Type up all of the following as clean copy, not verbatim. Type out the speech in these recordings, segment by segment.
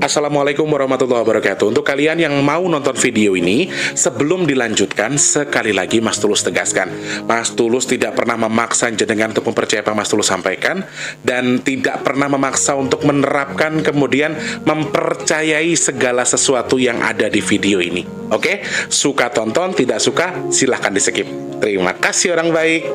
Assalamualaikum warahmatullahi wabarakatuh. Untuk kalian yang mau nonton video ini, sebelum dilanjutkan, sekali lagi Mas Tulus tegaskan, Mas Tulus tidak pernah memaksa jenengan untuk mempercayai apa Mas Tulus sampaikan, dan tidak pernah memaksa untuk menerapkan kemudian mempercayai segala sesuatu yang ada di video ini. Oke? Suka tonton, tidak suka silahkan di skip. Terima kasih orang baik.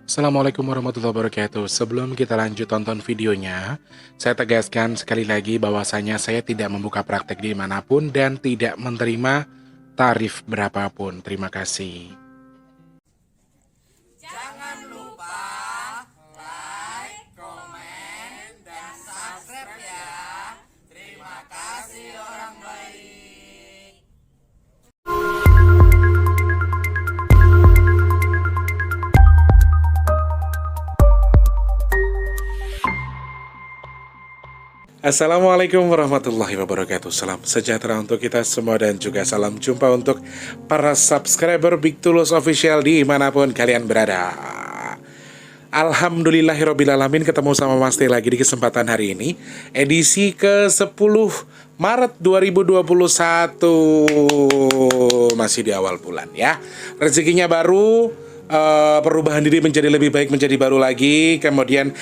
Assalamualaikum warahmatullahi wabarakatuh. Sebelum kita lanjut tonton videonya, saya tegaskan sekali lagi bahwasanya saya tidak membuka praktek dimanapun dan tidak menerima tarif berapapun. Terima kasih. Jangan lupa like, komen, dan subscribe ya. Terima kasih orang baik. Assalamualaikum warahmatullahi wabarakatuh. Salam sejahtera untuk kita semua dan juga salam jumpa untuk para subscriber Big Tulus Official dimanapun kalian berada. Alhamdulillahirrabbilalamin, ketemu sama Mas T lagi di kesempatan hari ini, edisi ke-10 Maret 2021. Masih di awal bulan ya. Rezekinya baru, perubahan diri menjadi lebih baik, menjadi baru lagi, kemudian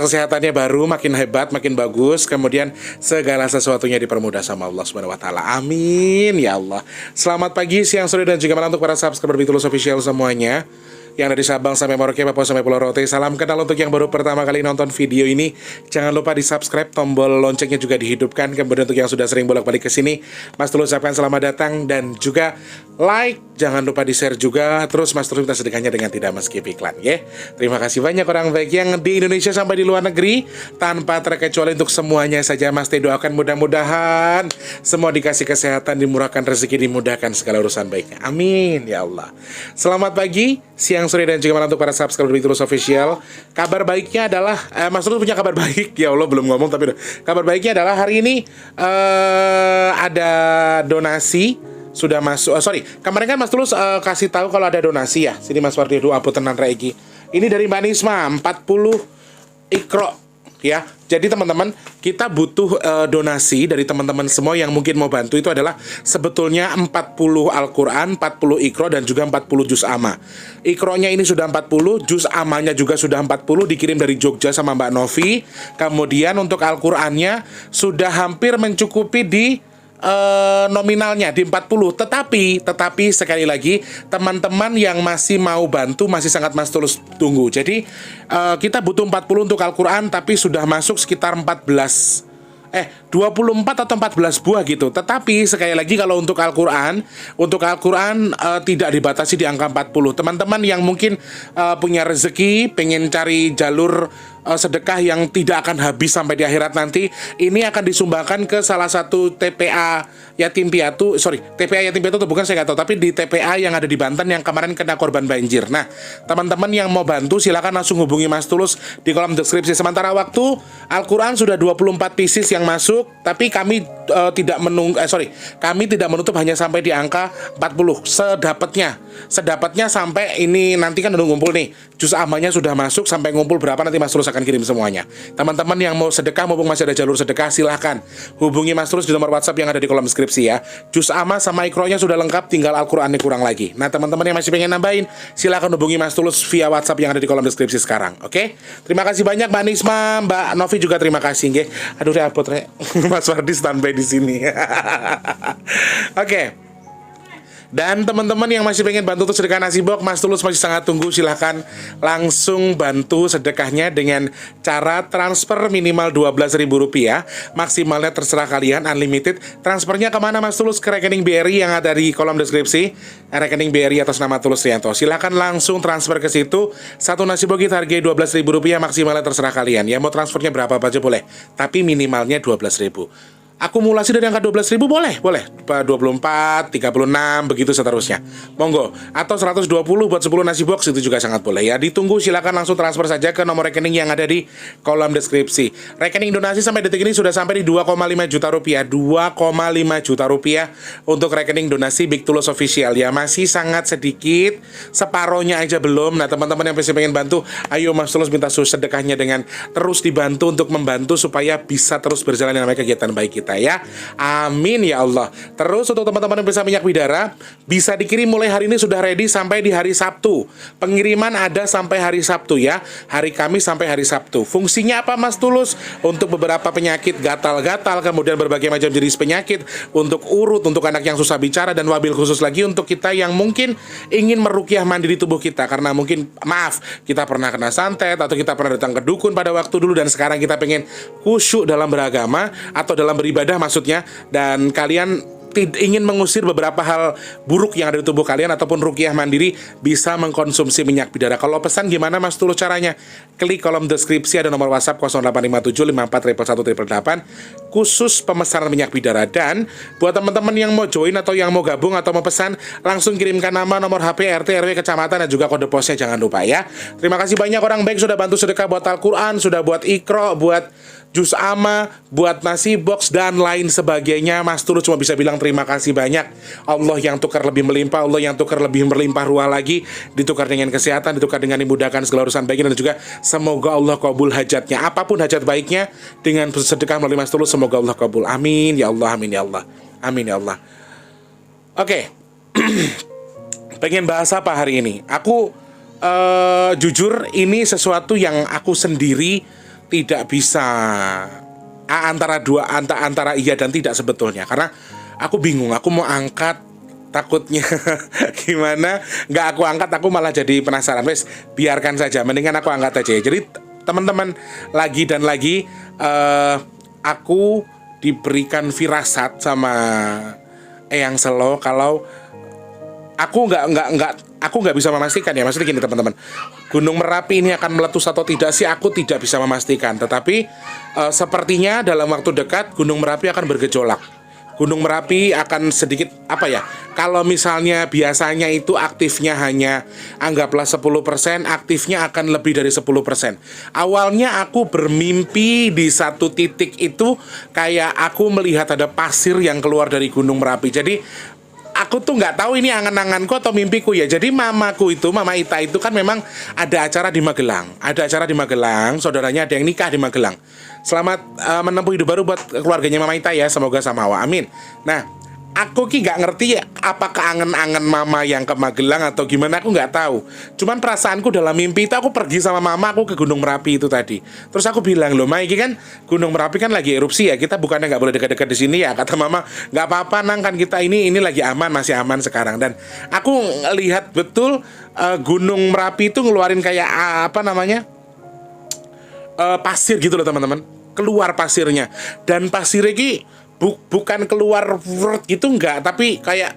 kesehatannya baru, makin hebat, makin bagus, kemudian segala sesuatunya dipermudah sama Allah Subhanahu wa taala. Amin ya Allah. Selamat pagi, siang, sore dan juga malam untuk para subscriber Big Tulus Official semuanya yang dari Sabang sampai Merauke, Papua sampai Pulau Rote. Salam kenal untuk yang baru pertama kali nonton video ini. Jangan lupa di subscribe, tombol loncengnya juga dihidupkan. Kemudian untuk yang sudah sering bolak-balik ke sini, Mas Tulus ucapkan selamat datang dan juga like. Jangan lupa di share juga. Terus Mas Tulus minta sedekahnya dengan tidak skip iklan ya. Terima kasih banyak orang baik yang di Indonesia sampai di luar negeri. Tanpa terkecuali untuk semuanya saja Mas T doakan mudah-mudahan semua dikasih kesehatan, dimurahkan rezeki, dimudahkan segala urusan baiknya. Amin ya Allah. Selamat pagi, siang, sore dan juga malam untuk para subscriber Big Tulus Official. Kabar baiknya adalah Mas Tulus punya kabar baik. Ya Allah, belum ngomong tapi kabar baiknya adalah hari ini ada donasi sudah masuk. Kemarin kan Mas Tulus kasih tahu kalau ada donasi ya. Sini Mas Wardi doa tenan Regi. Ini dari Mbak Nisma 40 ikro ya. Jadi teman-teman, kita butuh donasi dari teman-teman semua yang mungkin mau bantu. Itu adalah sebetulnya 40 Al-Quran, 40 ikro, dan juga 40 juz amma. Ikronya ini sudah 40, juz amanya juga sudah 40, dikirim dari Jogja sama Mbak Novi. Kemudian untuk Al-Qurannya sudah hampir mencukupi di nominalnya di 40. Tetapi sekali lagi, teman-teman yang masih mau bantu masih sangat Mas Tulus tunggu. Jadi kita butuh 40 untuk Al-Quran, tapi sudah masuk sekitar 24 atau 14 buah gitu. Tetapi sekali lagi kalau untuk Al-Quran tidak dibatasi di angka 40. Teman-teman yang mungkin punya rezeki, pengen cari jalur sedekah yang tidak akan habis sampai di akhirat nanti, ini akan disumbangkan ke salah satu TPA Yatim Piatu. TPA Yatim Piatu itu bukan, saya nggak tahu, tapi di TPA yang ada di Banten yang kemarin kena korban banjir. Nah, teman-teman yang mau bantu silakan langsung hubungi Mas Tulus di kolom deskripsi. Sementara waktu, Al-Quran sudah 24 pieces yang masuk, tapi kami kami tidak menutup hanya sampai di angka 40. Sedapatnya sampai ini nanti kan udah ngumpul nih, juz amanya sudah masuk, sampai ngumpul berapa nanti Mas Tulus akan kirim semuanya. Teman-teman yang mau sedekah, mumpung masih ada jalur sedekah, silahkan hubungi Mas Tulus di nomor WhatsApp yang ada di kolom deskripsi ya. Juz amma sama ikronya sudah lengkap, tinggal Al-Qurannya kurang lagi. Nah, teman-teman yang masih pengen nambahin, silahkan hubungi Mas Tulus via WhatsApp yang ada di kolom deskripsi sekarang. Oke? Terima kasih banyak Mbak Nisma, Mbak Novi juga terima kasih nggih. Aduh, repot Mas Wardi standby di sini. Oke. Dan teman-teman yang masih pengen bantu untuk sedekah nasi box, Mas Tulus masih sangat tunggu. Silahkan langsung bantu sedekahnya dengan cara transfer minimal Rp12.000. Maksimalnya terserah kalian, unlimited. Transfernya kemana Mas Tulus? Ke rekening BRI yang ada di kolom deskripsi. Rekening BRI atas nama Tulus Rianto. Silahkan langsung transfer ke situ. Satu nasi box kita hargai Rp12.000, maksimalnya terserah kalian. Ya mau transfernya berapa aja boleh, tapi minimalnya Rp12.000. akumulasi dari angka 12.000 boleh 24, 36 begitu seterusnya, monggo. Atau 120 buat 10 nasi box itu juga sangat boleh ya. Ditunggu, silakan langsung transfer saja ke nomor rekening yang ada di kolom deskripsi. Rekening donasi sampai detik ini sudah sampai di 2,5 juta rupiah. 2,5 juta rupiah untuk rekening donasi Big Tulus Official ya. Masih sangat sedikit, separohnya aja belum. Nah teman-teman yang masih pengen bantu, ayo Mas Tulus minta sedekahnya dengan terus dibantu untuk membantu supaya bisa terus berjalan namanya kegiatan baik kita ya. Amin ya Allah. Terus untuk teman-teman yang bisa minyak bidara, bisa dikirim mulai hari ini, sudah ready sampai di hari Sabtu. Pengiriman ada sampai hari Sabtu ya. Hari Kamis sampai hari Sabtu. Fungsinya apa Mas Tulus? Untuk beberapa penyakit gatal-gatal, kemudian berbagai macam jenis penyakit, untuk urut, untuk anak yang susah bicara, dan wabil khusus lagi untuk kita yang mungkin ingin merukyah mandiri tubuh kita karena mungkin maaf kita pernah kena santet atau kita pernah datang ke dukun pada waktu dulu dan sekarang kita pengen khusyuk dalam beragama atau dalam beribadah maksudnya, dan kalian ingin mengusir beberapa hal buruk yang ada di tubuh kalian ataupun rukyah mandiri, bisa mengkonsumsi minyak bidara. Kalau pesan gimana Mas Tulus caranya? Klik kolom deskripsi, ada nomor WhatsApp 085754 khusus pemesanan minyak bidara. Dan buat teman-teman yang mau join atau yang mau gabung atau mau pesan, langsung kirimkan nama, nomor HP, RT, RW, kecamatan, dan juga kode posnya, jangan lupa ya. Terima kasih banyak orang baik sudah bantu sedekah buat Al-Quran, sudah buat Iqra, buat jus ama, buat nasi box dan lain sebagainya. Mas Tulus cuma bisa bilang terima kasih banyak. Allah yang tukar lebih melimpah, Allah yang tukar lebih melimpah ruah lagi, ditukar dengan kesehatan, ditukar dengan dimudahkan segala urusan baiknya, dan juga semoga Allah kabul hajatnya, apapun hajat baiknya, dengan sedekah melalui Mas Tulus, semoga Allah kabul. Amin ya Allah, amin ya Allah, amin ya Allah. Oke. Pengen bahas apa hari ini? Aku jujur ini sesuatu yang aku sendiri tidak bisa antara iya dan tidak sebetulnya, karena aku bingung, aku mau angkat takutnya gimana, nggak aku angkat aku malah jadi penasaran. Wes biarkan saja, mendingan aku angkat aja. Jadi teman-teman, lagi dan lagi aku diberikan firasat sama Eyang Selo kalau aku nggak bisa memastikan ya. Maksudnya gini teman-teman, Gunung Merapi ini akan meletus atau tidak sih, aku tidak bisa memastikan. Tetapi sepertinya dalam waktu dekat Gunung Merapi akan bergejolak. Gunung Merapi akan sedikit kalau misalnya biasanya itu aktifnya hanya anggaplah 10%, aktifnya akan lebih dari 10%. Awalnya aku bermimpi di satu titik itu kayak aku melihat ada pasir yang keluar dari Gunung Merapi. Jadi aku tuh nggak tahu ini angan-anganku atau mimpiku ya. Jadi Mama Ita itu kan memang ada acara di Magelang. Ada acara di Magelang, saudaranya ada yang nikah di Magelang. Selamat menempuh hidup baru buat keluarganya Mama Ita ya, semoga samawa, amin. Nah, aku nggak ngerti ya, apakah angan-angan Mama yang ke Magelang atau gimana, aku nggak tahu. Cuman perasaanku dalam mimpi itu aku pergi sama Mama, aku ke Gunung Merapi itu tadi. Terus aku bilang, loh Ma, ini kan Gunung Merapi kan lagi erupsi ya, kita bukannya nggak boleh dekat-dekat di sini ya. Kata Mama, nggak apa-apa Nang, kan kita ini lagi aman, masih aman sekarang. Dan aku lihat betul Gunung Merapi itu ngeluarin kayak pasir gitu loh teman-teman, keluar pasirnya. Dan pasirnya ini bukan keluar gitu enggak, tapi kayak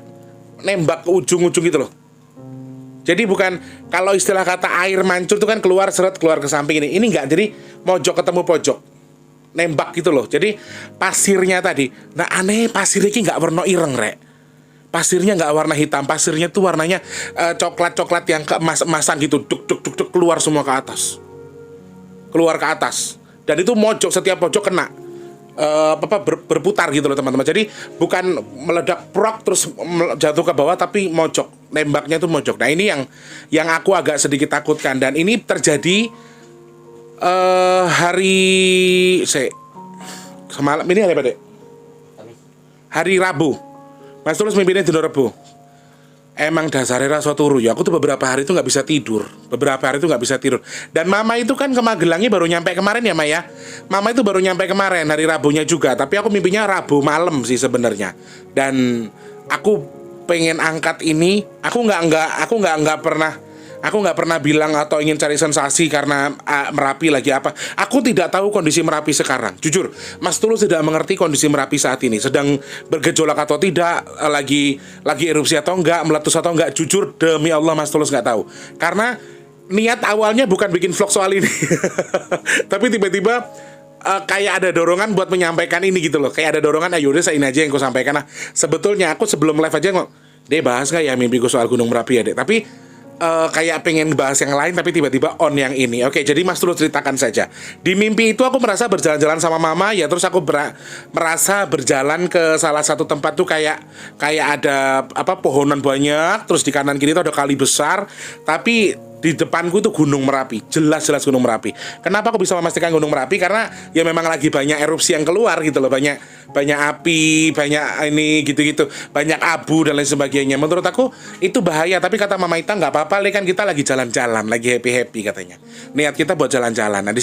nembak ke ujung-ujung gitu loh. Jadi bukan, kalau istilah kata air mancur itu kan keluar seret, keluar ke samping, ini enggak. Jadi mojok ketemu pojok, nembak gitu loh. Jadi pasirnya tadi, nah aneh, pasirnya ini enggak warna ireng rek. Pasirnya nggak warna hitam, pasirnya tuh warnanya coklat-coklat yang keemas-emasan gitu, duk keluar semua ke atas. Keluar ke atas. Dan itu mojok, setiap pojok kena berputar gitu loh teman-teman. Jadi bukan meledak prok terus jatuh ke bawah, tapi mojok, nembaknya tuh mojok. Nah ini yang aku agak sedikit takutkan. Dan ini terjadi semalam ini hari apa dek? Hari Rabu. Mas Tulus mimpinnya di Rabu. Emang dasarnya rasa turu ya. Aku tuh beberapa hari itu nggak bisa tidur. Dan Mama itu kan ke Magelangnya baru nyampe kemarin ya Maya. Mama itu baru nyampe kemarin hari Rabunya juga. Tapi aku mimpinya Rabu malam sih sebenarnya. Dan aku pengen angkat ini. Aku nggak pernah bilang atau ingin cari sensasi karena Merapi lagi apa. Aku tidak tahu kondisi Merapi sekarang. Jujur, Mas Tulus tidak mengerti kondisi Merapi saat ini. Sedang bergejolak atau tidak, lagi erupsi atau enggak, meletus atau enggak. Jujur, demi Allah Mas Tulus nggak tahu. Karena niat awalnya bukan bikin vlog soal ini. Tapi tiba-tiba kayak ada dorongan buat menyampaikan ini gitu loh. Kayak ada dorongan, ayo udah saya ini aja yang aku sampaikan. Nah, sebetulnya aku sebelum live aja ngomong, Dek bahas gak ya mimpiku soal Gunung Merapi ya Dek. Tapi kayak pengen bahas yang lain tapi tiba-tiba on yang ini. Oke, jadi Mas Tulus ceritakan saja. Di mimpi itu aku merasa berjalan-jalan sama mama ya, terus aku merasa berjalan ke salah satu tempat tuh kayak ada apa pohonan banyak, terus di kanan kiri tuh ada kali besar, tapi di depanku itu Gunung Merapi, jelas-jelas Gunung Merapi. Kenapa aku bisa memastikan Gunung Merapi? Karena ya memang lagi banyak erupsi yang keluar gitu loh, banyak api, banyak ini gitu-gitu, banyak abu dan lain sebagainya. Menurut aku itu bahaya, tapi kata Mama Ita nggak apa-apa, kan kita lagi jalan-jalan, lagi happy-happy katanya. Niat kita buat jalan-jalan. Nah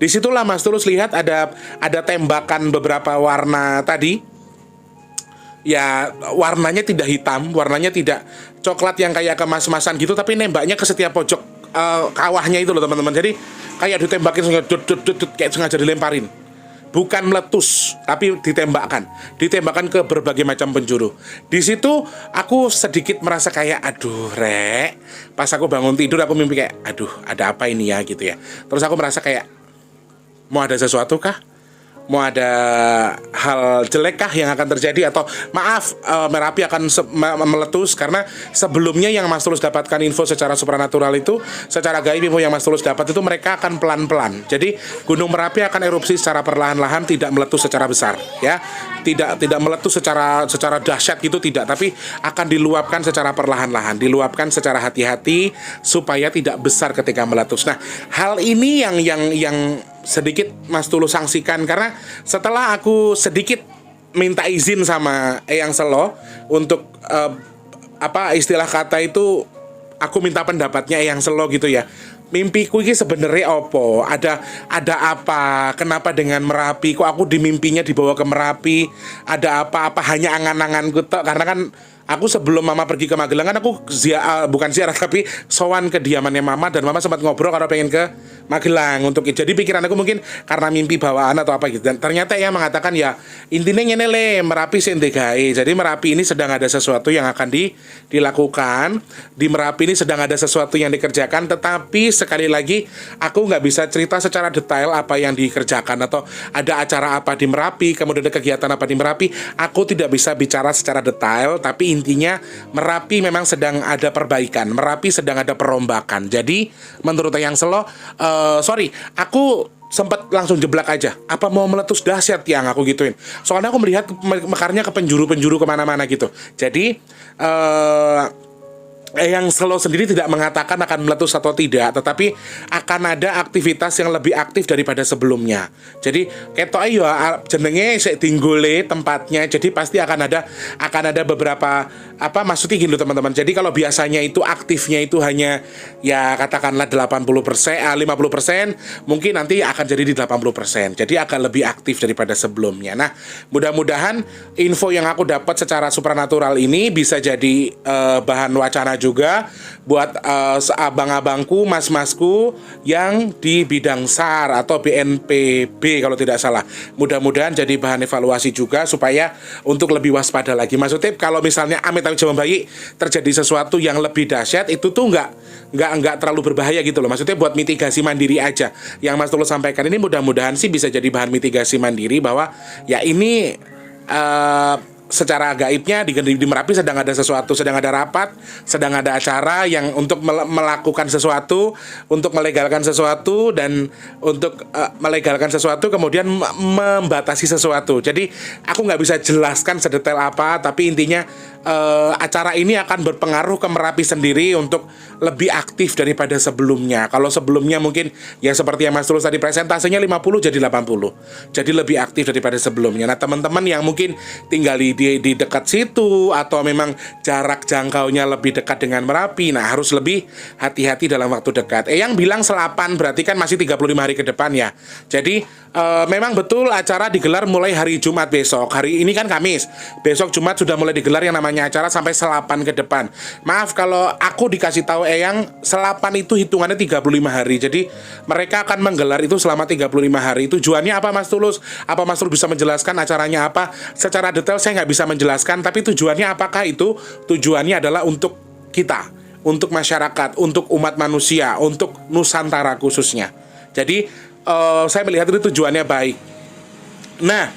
disitulah Mas Tulus lihat ada tembakan beberapa warna tadi. Ya warnanya tidak hitam, warnanya tidak coklat yang kayak kemas-masan gitu, tapi nembaknya ke setiap pojok kawahnya itu loh teman-teman. Jadi kayak ditembakin kayak sengaja dilemparin. Bukan meletus, tapi ditembakkan ke berbagai macam penjuru. Di situ aku sedikit merasa kayak aduh rek. Pas aku bangun tidur aku mimpi kayak aduh ada apa ini ya gitu ya. Terus aku merasa kayak mau ada sesuatu kah? Mau ada hal jelek kah yang akan terjadi, atau maaf Merapi akan meletus? Karena sebelumnya yang Mas Tulus dapatkan info secara supranatural itu, secara gaib info yang Mas Tulus dapat itu mereka akan pelan-pelan. Jadi Gunung Merapi akan erupsi secara perlahan-lahan, tidak meletus secara besar ya. Tidak meletus secara dahsyat gitu tidak, tapi akan diluapkan secara perlahan-lahan, diluapkan secara hati-hati supaya tidak besar ketika meletus. Nah, hal ini yang sedikit Mas Tulus sanksikan, karena setelah aku sedikit minta izin sama Eyang Selo untuk apa istilah kata itu, aku minta pendapatnya Eyang Selo gitu ya. Mimpiku ini sebenarnya opo? Ada apa? Kenapa dengan Merapi? Kok aku di mimpinya dibawa ke Merapi? Ada apa-apa? Hanya angan-anganku tok, karena kan aku sebelum Mama pergi ke Magelang kan aku bukan ziarah tapi sowan ke diamannya Mama, dan Mama sempat ngobrol kalau pengen ke Magelang untuk itu. Jadi pikiran aku mungkin karena mimpi bawaan atau apa gitu. Dan ternyata ya mengatakan ya intinya ngene le, Merapi sing digawe. Jadi Merapi ini sedang ada sesuatu yang akan dilakukan. Di Merapi ini sedang ada sesuatu yang dikerjakan, tetapi sekali lagi aku nggak bisa cerita secara detail apa yang dikerjakan atau ada acara apa di Merapi, kemudian ada kegiatan apa di Merapi. Aku tidak bisa bicara secara detail, tapi intinya Merapi memang sedang ada perbaikan, Merapi sedang ada perombakan. Jadi menurut Eyang Selo, sorry, aku sempat langsung jeblak aja. Apa mau meletus dahsyat yang aku gituin. Soalnya aku melihat mekarnya ke penjuru-penjuru kemana-mana gitu. Jadi Eyang Selo sendiri tidak mengatakan akan meletus atau tidak, tetapi akan ada aktivitas yang lebih aktif daripada sebelumnya. Jadi ketok ayo jenenge sik dinggole tempatnya, jadi pasti akan ada beberapa apa maksudnya gini loh teman-teman. Jadi kalau biasanya itu aktifnya itu hanya ya katakanlah 50%, 50%, mungkin nanti akan jadi di 80%. Jadi akan lebih aktif daripada sebelumnya. Nah, mudah-mudahan info yang aku dapat secara supranatural ini bisa jadi bahan wacana juga buat abang-abangku, mas-masku yang di bidang SAR atau BNPB kalau tidak salah. Mudah-mudahan jadi bahan evaluasi juga supaya untuk lebih waspada lagi. Maksudnya kalau misalnya amit-amit jaman bayi terjadi sesuatu yang lebih dahsyat, itu tuh nggak terlalu berbahaya gitu loh. Maksudnya buat mitigasi mandiri aja. Yang Mas Tulus sampaikan ini mudah-mudahan sih bisa jadi bahan mitigasi mandiri bahwa ya ini secara gaibnya di Merapi sedang ada sesuatu, sedang ada rapat, sedang ada acara yang untuk melakukan sesuatu, untuk melegalkan sesuatu, dan untuk melegalkan sesuatu kemudian membatasi sesuatu. Jadi aku nggak bisa jelaskan sedetail apa, tapi intinya acara ini akan berpengaruh ke Merapi sendiri untuk lebih aktif daripada sebelumnya. Kalau sebelumnya mungkin ya seperti yang Mas Tulus tadi presentasinya 50 jadi 80. Jadi lebih aktif daripada sebelumnya. Nah, teman-teman yang mungkin tinggal di dekat situ atau memang jarak jangkaunya lebih dekat dengan Merapi, nah harus lebih hati-hati dalam waktu dekat. Yang bilang selapan berarti kan masih 35 hari ke depan ya. Jadi memang betul acara digelar mulai hari Jumat besok. Hari ini kan Kamis. Besok Jumat sudah mulai digelar yang namanya acara sampai selapan ke depan. Maaf kalau aku dikasih tahu Eyang, selapan itu hitungannya 35 hari. Jadi mereka akan menggelar itu selama 35 hari. Tujuannya apa Mas Tulus? Apa Mas Tulus bisa menjelaskan acaranya apa? Secara detail saya nggak bisa menjelaskan, tapi tujuannya apakah itu? Tujuannya adalah untuk kita, untuk masyarakat, untuk umat manusia, untuk Nusantara khususnya. Jadi saya melihat itu tujuannya baik. Nah,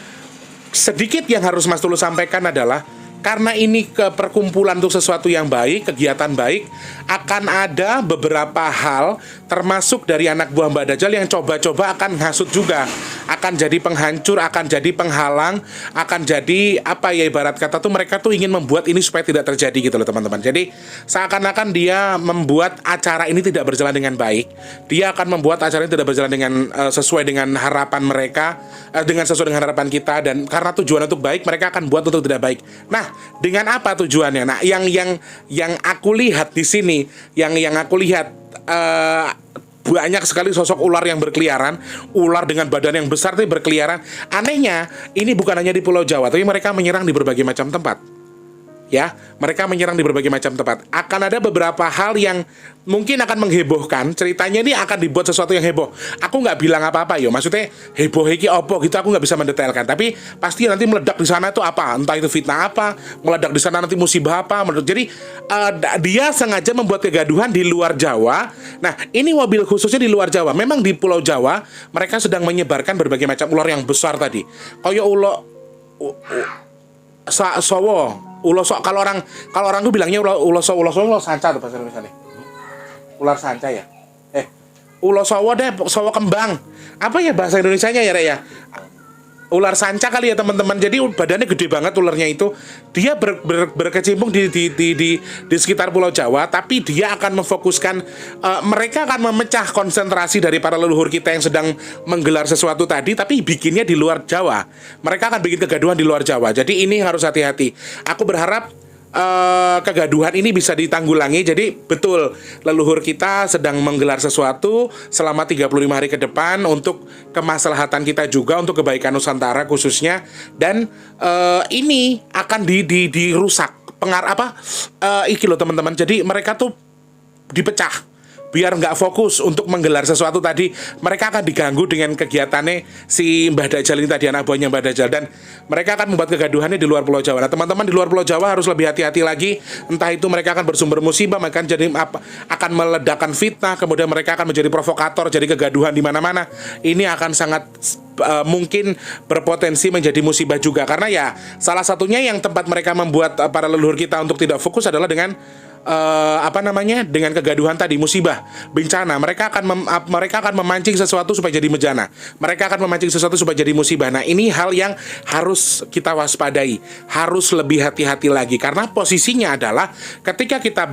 sedikit yang harus Mas Tulus sampaikan adalah karena ini ke perkumpulan untuk sesuatu yang baik, kegiatan baik, akan ada beberapa hal termasuk dari anak buah Mbak Dajjal yang coba-coba akan hasut juga, akan jadi penghancur, akan jadi penghalang, akan jadi apa ya, ibarat kata tuh mereka tuh ingin membuat ini supaya tidak terjadi gitu loh teman-teman. Jadi seakan-akan dia membuat acara ini tidak berjalan dengan baik, dia akan membuat acara ini tidak berjalan dengan sesuai dengan harapan mereka, dengan sesuai dengan harapan kita, dan karena tujuan untuk baik mereka akan buat untuk tidak baik. Nah, dengan apa tujuannya? Nah, yang aku lihat di sini, yang aku lihat banyak sekali sosok ular yang berkeliaran, ular dengan badan yang besar itu berkeliaran. Anehnya, ini bukan hanya di Pulau Jawa, tapi mereka menyerang di berbagai macam tempat. Ya, mereka menyerang di berbagai macam tempat. Akan ada beberapa hal yang mungkin akan menghebohkan. Ceritanya ini akan dibuat sesuatu yang heboh. Aku nggak bilang apa-apa yo. Maksudnya heboh iki opo gitu, aku nggak bisa mendetailkan. Tapi pasti nanti meledak di sana itu apa? Entah itu fitnah apa, meledak di sana nanti musibah apa. Jadi dia sengaja membuat kegaduhan di luar Jawa. Nah, ini wabil khususnya di luar Jawa. Memang di Pulau Jawa mereka sedang menyebarkan berbagai macam ular yang besar tadi. Kayak Sowo, ulo sok, kalau orang tuh bilangnya ulo sanca tuh bahasa Indonesia nih. Ular sanca ya. Ulo sowo deh, sowo kembang. Apa ya bahasa Indonesianya ya, Rek ya? Ular sanca kali ya teman-teman. Jadi badannya gede banget ularnya itu. Dia berkecimpung di sekitar Pulau Jawa, tapi dia akan memfokuskan, mereka akan memecah konsentrasi dari para leluhur kita yang sedang menggelar sesuatu tadi, tapi bikinnya di luar Jawa. Mereka akan bikin kegaduhan di luar Jawa. Jadi ini harus hati-hati. Aku berharap kegaduhan ini bisa ditanggulangi. Jadi betul, leluhur kita sedang menggelar sesuatu selama 35 hari ke depan untuk kemaslahatan kita juga, untuk kebaikan Nusantara khususnya. Dan ini akan dirusak iki loh teman-teman. Jadi mereka tuh dipecah biar nggak fokus untuk menggelar sesuatu tadi. Mereka akan diganggu dengan kegiatannya si Mbah Dajjal ini tadi, anak buahnya Mbah Dajjal, dan mereka akan membuat kegaduhannya di luar Pulau Jawa. Nah teman-teman, di luar Pulau Jawa harus lebih hati-hati lagi. Entah itu mereka akan bersumber musibah, mereka akan meledakkan fitnah, kemudian mereka akan menjadi provokator, jadi kegaduhan di mana-mana. Ini akan sangat mungkin berpotensi menjadi musibah juga, karena ya salah satunya yang tempat mereka membuat para leluhur kita untuk tidak fokus adalah dengan dengan kegaduhan tadi, musibah, bencana. Mereka akan memancing sesuatu supaya jadi bejana. Mereka akan memancing sesuatu supaya jadi musibah. Nah, ini hal yang harus kita waspadai, harus lebih hati-hati lagi, karena posisinya adalah ketika kita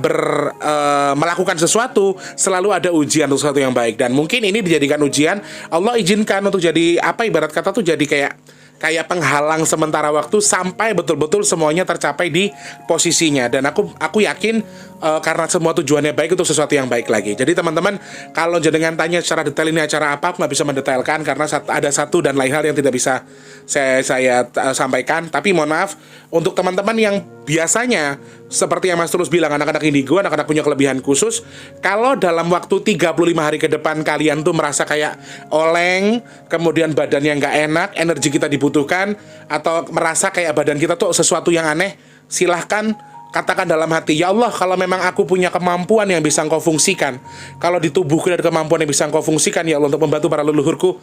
melakukan sesuatu, selalu ada ujian untuk sesuatu yang baik, dan mungkin ini dijadikan ujian. Allah izinkan untuk jadi ibarat kata tuh jadi kayak penghalang sementara waktu sampai betul-betul semuanya tercapai di posisinya. Dan aku yakin karena semua tujuannya baik untuk sesuatu yang baik lagi. Jadi teman-teman, kalau jenengan tanya secara detail ini acara apa, aku nggak bisa mendetailkan karena ada satu dan lain hal yang tidak bisa saya sampaikan. Tapi mohon maaf untuk teman-teman yang biasanya seperti yang Mas Tulus bilang, anak-anak indigo, anak-anak punya kelebihan khusus. Kalau dalam waktu 35 hari ke depan kalian tuh merasa kayak oleng, kemudian badannya nggak enak, energi kita dibutuhkan, atau merasa kayak badan kita tuh sesuatu yang aneh, silahkan katakan dalam hati, ya Allah, kalau memang aku punya kemampuan yang bisa Engkau fungsikan, kalau di tubuhku ada kemampuan yang bisa Engkau fungsikan, ya Allah, untuk membantu para leluhurku,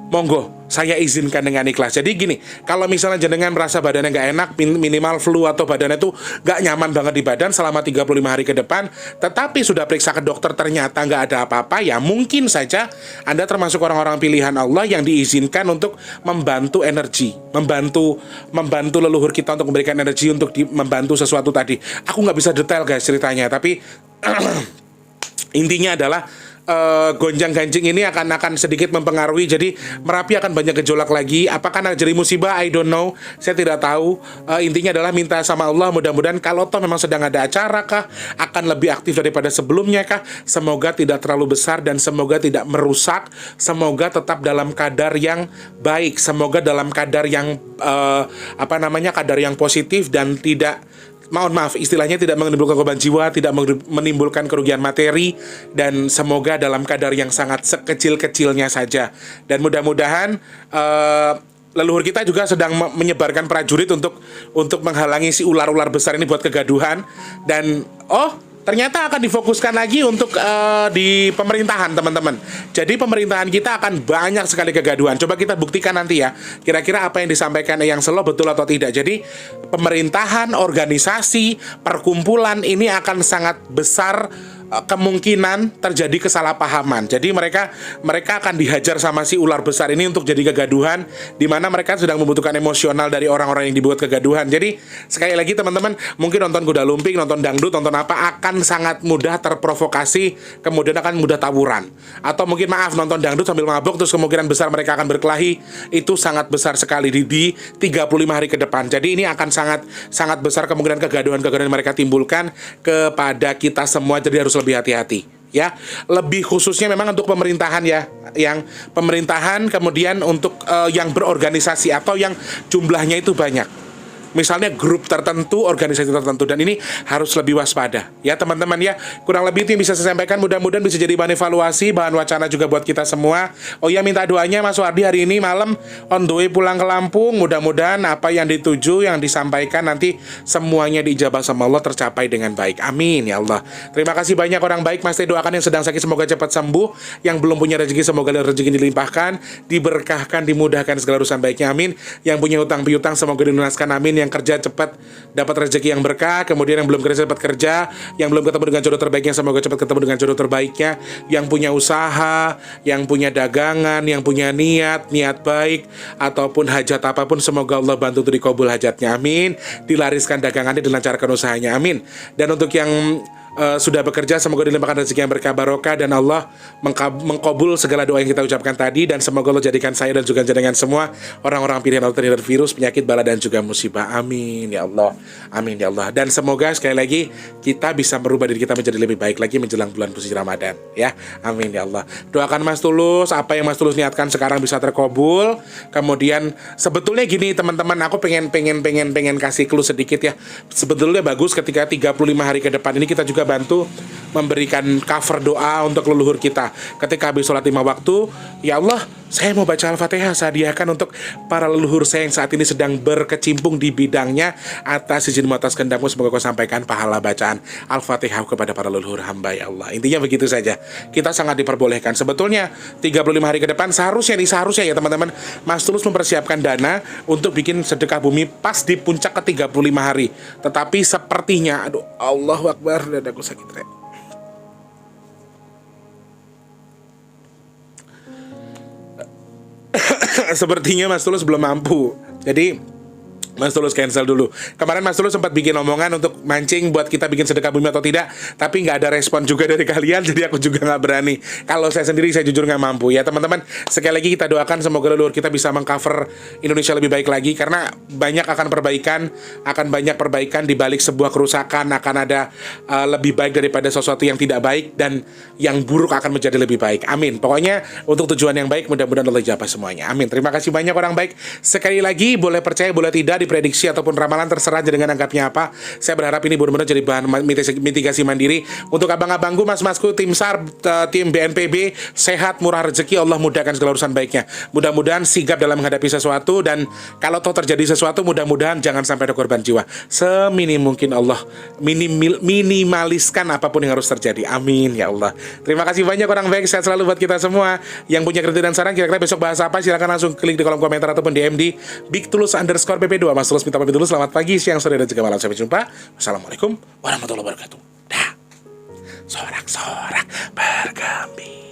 monggo, saya izinkan dengan ikhlas. Jadi gini, kalau misalnya jenengan merasa badannya nggak enak, minimal flu atau badannya tuh nggak nyaman banget di badan selama 35 hari ke depan, tetapi sudah periksa ke dokter ternyata nggak ada apa-apa, ya mungkin saja Anda termasuk orang-orang pilihan Allah yang diizinkan untuk membantu energi, membantu leluhur kita untuk memberikan energi untuk membantu sesuatu tadi. Aku nggak bisa detail guys ceritanya, tapi intinya adalah gonjang-ganjing ini akan sedikit mempengaruhi. Jadi Merapi akan banyak gejolak lagi. Apakah jadi musibah? I don't know. Saya tidak tahu. Intinya adalah minta sama Allah, mudah-mudahan kalau toh memang sedang ada acara kah, akan lebih aktif daripada sebelumnya kah. Semoga tidak terlalu besar dan semoga tidak merusak. Semoga tetap dalam kadar yang baik. Semoga dalam kadar yang kadar yang positif dan tidak, mohon maaf istilahnya, tidak menimbulkan korban jiwa, tidak menimbulkan kerugian materi, dan semoga dalam kadar yang sangat sekecil-kecilnya saja. Dan mudah-mudahan leluhur kita juga sedang menyebarkan prajurit untuk menghalangi si ular-ular besar ini buat kegaduhan. Dan ternyata akan difokuskan lagi untuk di pemerintahan, teman-teman. Jadi pemerintahan kita akan banyak sekali kegaduhan. Coba kita buktikan nanti ya, kira-kira apa yang disampaikan yang Selo betul atau tidak. Jadi pemerintahan, organisasi, perkumpulan ini akan sangat besar kemungkinan terjadi kesalahpahaman. Jadi mereka akan dihajar sama si ular besar ini untuk jadi kegaduhan, di mana mereka sedang membutuhkan emosional dari orang-orang yang dibuat kegaduhan. Jadi sekali lagi teman-teman, mungkin nonton kuda lumping, nonton dangdut, nonton apa, akan sangat mudah terprovokasi, kemudian akan mudah tawuran. Atau mungkin maaf, nonton dangdut sambil mabuk, terus kemungkinan besar mereka akan berkelahi. Itu sangat besar sekali di 35 hari ke depan. Jadi ini akan sangat besar kemungkinan kegaduhan-kegaduhan yang mereka timbulkan kepada kita semua. Jadi harus lebih hati-hati ya, lebih khususnya memang untuk pemerintahan ya, yang pemerintahan, kemudian untuk yang berorganisasi atau yang jumlahnya itu banyak, misalnya grup tertentu, organisasi tertentu, dan ini harus lebih waspada ya teman-teman ya. Kurang lebih itu yang bisa saya sampaikan, mudah-mudahan bisa jadi bahan evaluasi, bahan wacana juga buat kita semua. Oh ya, minta doanya Mas Wardi hari ini malam on the way pulang ke Lampung, mudah-mudahan apa yang dituju, yang disampaikan nanti semuanya diijabah sama Allah, tercapai dengan baik, amin ya Allah. Terima kasih banyak orang baik. Mas Teh doakan yang sedang sakit semoga cepat sembuh, yang belum punya rezeki semoga rezeki dilimpahkan, diberkahkan, dimudahkan segala urusan baiknya, amin. Yang punya hutang piutang semoga dilunaskan, amin. Yang kerja cepat dapat rezeki yang berkah, kemudian yang belum kerja cepat kerja, yang belum ketemu dengan jodoh terbaiknya semoga cepat ketemu dengan jodoh terbaiknya, yang punya usaha, yang punya dagangan, yang punya niat baik ataupun hajat apapun semoga Allah bantu untuk dikabul hajatnya, amin. Dilariskan dagangannya, dilancarkan usahanya, amin. Dan untuk yang sudah bekerja semoga dilimpahkan rezeki yang berkah barokah, dan Allah mengkabul segala doa yang kita ucapkan tadi, dan semoga Allah jadikan saya dan juga jenengan semua orang-orang pilihan Allah terhindar virus, penyakit, bala dan juga musibah, amin ya Allah, amin ya Allah. Dan semoga sekali lagi kita bisa merubah diri kita menjadi lebih baik lagi menjelang bulan suci Ramadan ya, amin ya Allah. Doakan Mas Tulus, apa yang Mas Tulus niatkan sekarang bisa terkabul. Kemudian sebetulnya gini teman-teman, aku pengen kasih clue sedikit ya. Sebetulnya bagus ketika 35 hari ke depan ini kita juga bantu memberikan cover doa untuk leluhur kita. Ketika habis sholat 5 waktu, ya Allah, saya mau baca Al-Fatihah, saya hadiahkan untuk para leluhur saya yang saat ini sedang berkecimpung di bidangnya. Atas izin atas kehendakmu, semoga kau sampaikan pahala bacaan Al-Fatihah kepada para leluhur hamba ya Allah. Intinya begitu saja. Kita sangat diperbolehkan. Sebetulnya 35 hari ke depan seharusnya ya teman-teman, Mas Tulus mempersiapkan dana untuk bikin sedekah bumi pas di puncak ke 35 hari. Tetapi sepertinya, aduh, Allahu Akbar, dadaku sakit rek. Sepertinya Mas Tulus belum mampu. Jadi Mas Tulus cancel dulu. Kemarin Mas Tulus sempat bikin omongan untuk mancing buat kita bikin sedekah bumi atau tidak, tapi nggak ada respon juga dari kalian, jadi aku juga nggak berani. Kalau saya sendiri, saya jujur nggak mampu ya teman-teman. Sekali lagi kita doakan semoga leluhur kita bisa mengcover Indonesia lebih baik lagi, karena akan banyak perbaikan di balik sebuah kerusakan. Akan ada lebih baik daripada sesuatu yang tidak baik, dan yang buruk akan menjadi lebih baik, amin. Pokoknya untuk tujuan yang baik, mudah-mudahan Allah jawab semuanya, amin. Terima kasih banyak orang baik. Sekali lagi, boleh percaya boleh tidak, prediksi ataupun ramalan terserah aja dengan anggapnya apa. Saya berharap ini benar-benar jadi bahan mitigasi mandiri untuk abang-abangku, mas-masku, tim SAR, tim BNPB, sehat, murah rezeki, Allah mudahkan segala urusan baiknya. Mudah-mudahan sigap dalam menghadapi sesuatu, dan kalau toh terjadi sesuatu, mudah-mudahan jangan sampai ada korban jiwa. Seminim mungkin Allah minimaliskan apapun yang harus terjadi, amin ya Allah. Terima kasih banyak orang baik, sehat selalu buat kita semua. Yang punya kritik dan saran kira-kira besok bahas apa, silakan langsung klik di kolom komentar ataupun DM di @bigtulus_pp2. Mas Tulus minta pamit dulu. Selamat pagi, siang, sore, dan juga malam. Sampai jumpa. Wassalamualaikum warahmatullahi wabarakatuh. Dah. Sorak-sorak bergembira.